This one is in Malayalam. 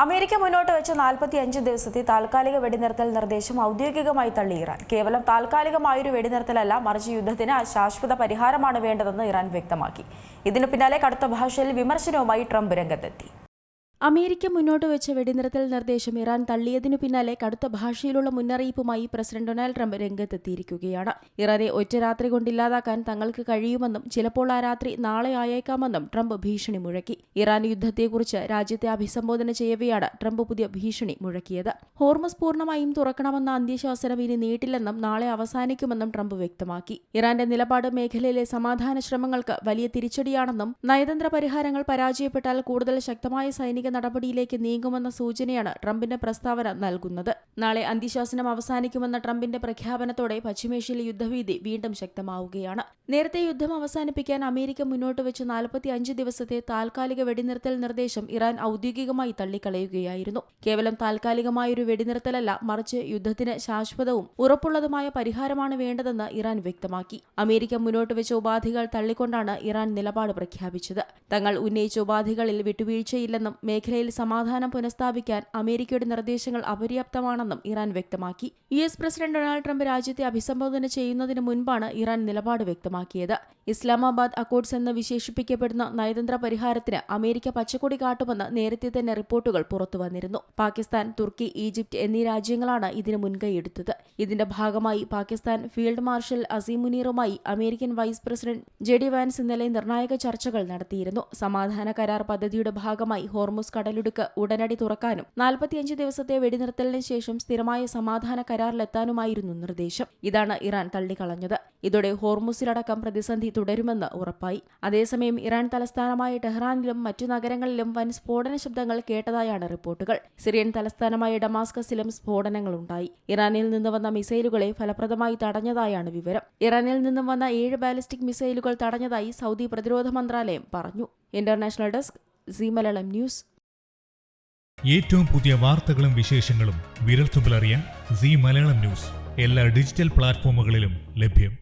അമേരിക്ക മുന്നോട്ട് വെച്ച 45 ദിവസത്തെ താൽക്കാലിക വെടിനിർത്തൽ നിർദ്ദേശം ഔദ്യോഗികമായി തള്ളി ഇറാൻ. കേവലം താൽക്കാലികമായൊരു വെടിനിർത്തലല്ല, മറിച്ച് യുദ്ധത്തിന് ശാശ്വത പരിഹാരമാണ് വേണ്ടതെന്ന് ഇറാൻ വ്യക്തമാക്കി. ഇതിനു പിന്നാലെ കടുത്ത ഭാഷയിൽ വിമർശനവുമായി ട്രംപ് രംഗത്തെത്തി. അമേരിക്ക മുന്നോട്ട് വെച്ച വെടിനിർത്തൽ നിർദ്ദേശം ഇറാൻ തള്ളിയതിനു പിന്നാലെ കടുത്ത ഭാഷയിലുള്ള മുന്നറിയിപ്പുമായി പ്രസിഡന്റ് ഡൊണാൾഡ് ട്രംപ് രംഗത്തെത്തിയിരിക്കുകയാണ്. ഇറാനെ ഒറ്റ രാത്രി കൊണ്ടില്ലാതാക്കാൻ തങ്ങൾക്ക് കഴിയുമെന്നും ചിലപ്പോൾ ആ രാത്രി നാളെ ആയേക്കാമെന്നും ട്രംപ് ഭീഷണി മുഴക്കി. ഇറാൻ യുദ്ധത്തെക്കുറിച്ച് രാജ്യത്തെ അഭിസംബോധന ചെയ്യവെയാണ് ട്രംപ് പുതിയ ഭീഷണി മുഴക്കിയത്. ഹോർമസ് പൂർണ്ണമായും തുറക്കണമെന്ന അന്ത്യശാസനം ഇനി നീട്ടില്ലെന്നും നാളെ അവസാനിക്കുമെന്നും ട്രംപ് വ്യക്തമാക്കി. ഇറാന്റെ നിലപാട് മേഖലയിലെ സമാധാന ശ്രമങ്ങൾക്ക് വലിയ തിരിച്ചടിയാണെന്നും നയതന്ത്ര പരിഹാരങ്ങൾ പരാജയപ്പെട്ടാൽ കൂടുതൽ ശക്തമായ സൈനിക നടപടിയിലേക്ക് നീങ്ങുമെന്ന സൂചനയാണ് ട്രംപിന്റെ പ്രസ്താവന നൽകുന്നത്. നാളെ അന്ത്യശാസനം അവസാനിക്കുമെന്ന ട്രംപിന്റെ പ്രഖ്യാപനത്തോടെ പശ്ചിമേഷ്യയിലെ യുദ്ധഭീതി വീണ്ടും ശക്തമാവുകയാണ്. നേരത്തെ യുദ്ധം അവസാനിപ്പിക്കാൻ അമേരിക്ക മുന്നോട്ട് വെച്ച 45 ദിവസത്തെ താൽക്കാലിക വെടിനിർത്തൽ നിർദ്ദേശം ഇറാൻ ഔദ്യോഗികമായി തള്ളിക്കളയുകയായിരുന്നു. കേവലം താൽക്കാലികമായൊരു വെടിനിർത്തലല്ല, മറിച്ച് യുദ്ധത്തിന് ശാശ്വതവും ഉറപ്പുള്ളതുമായ പരിഹാരമാണ് വേണ്ടതെന്ന് ഇറാൻ വ്യക്തമാക്കി. അമേരിക്ക മുന്നോട്ട് വെച്ച ഉപാധികൾ തള്ളിക്കൊണ്ടാണ് ഇറാൻ നിലപാട് പ്രഖ്യാപിച്ചത്. തങ്ങൾ ഉന്നയിച്ച ഉപാധികളിൽ വിട്ടുവീഴ്ചയില്ലെന്നും മേഖലയിൽ സമാധാനം പുനഃസ്ഥാപിക്കാൻ അമേരിക്കയുടെ നിർദ്ദേശങ്ങൾ അപര്യാപ്തമാണെന്നും ഇറാൻ വ്യക്തമാക്കി. US പ്രസിഡന്റ് ഡൊണാൾഡ് ട്രംപ് രാജ്യത്തെ അഭിസംബോധന ചെയ്യുന്നതിന് മുൻപാണ് ഇറാൻ നിലപാട് വ്യക്തമാക്കിയത്. ഇസ്ലാമാബാദ് അക്കോർഡ്സ് എന്ന് വിശേഷിപ്പിക്കപ്പെടുന്ന നയതന്ത്ര പരിഹാരത്തിന് അമേരിക്ക പച്ചക്കൊടി കാട്ടുമെന്ന് നേരത്തെ തന്നെ റിപ്പോർട്ടുകൾ പുറത്തുവന്നിരുന്നു. പാകിസ്ഥാൻ, തുർക്കി, ഈജിപ്ത് എന്നീ രാജ്യങ്ങളാണ് ഇതിന് മുൻകൈയെടുത്തത്. ഇതിന്റെ ഭാഗമായി പാകിസ്ഥാൻ ഫീൽഡ് മാർഷൽ അസീം മുനീറുമായി American vice president JD Vance ഇന്നലെ നിർണായക ചർച്ചകൾ നടത്തിയിരുന്നു. സമാധാന കരാർ പദ്ധതിയുടെ ഭാഗമായി ഹോർമുസ് കടലിടുക്ക് ഉടനടി തുറക്കാനും 45 ദിവസത്തെ വെടിനിർത്തലിന് ശേഷം സ്ഥിരമായ സമാധാന കരാറിലെത്താനുമായിരുന്നു നിർദ്ദേശം. ഇതാണ് ഇറാൻ തള്ളിക്കളഞ്ഞത്. ഇതോടെ ഹോർമുസിലടക്കം പ്രതിസന്ധി തുടരുമെന്ന് ഉറപ്പായി. അതേസമയം ഇറാൻ തലസ്ഥാനമായ ടെഹ്റാനിലും മറ്റു നഗരങ്ങളിലും വൻ സ്ഫോടന ശബ്ദങ്ങൾ കേട്ടതായാണ് റിപ്പോർട്ടുകൾ. സിറിയൻ തലസ്ഥാനമായ ഡമാസ്കസിലും സ്ഫോടനങ്ങളുണ്ടായി. ഇറാനിൽ നിന്ന് വന്ന മിസൈലുകളെ ഫലപ്രദമായി തടഞ്ഞതായാണ് വിവരം. ഇറാനിൽ നിന്നും വന്ന 7 ബാലിസ്റ്റിക് മിസൈലുകൾ തടഞ്ഞതായി സൗദി പ്രതിരോധ മന്ത്രാലയം പറഞ്ഞു. International desk Zee Malayalam news. ഏറ്റവും പുതിയ വാർത്തകളും വിശേഷങ്ങളും വിരൽത്തുമ്പിലറിയാൻ സീ മലയാളം ന്യൂസ് എല്ലാ ഡിജിറ്റൽ പ്ലാറ്റ്ഫോമുകളിലും ലഭ്യം.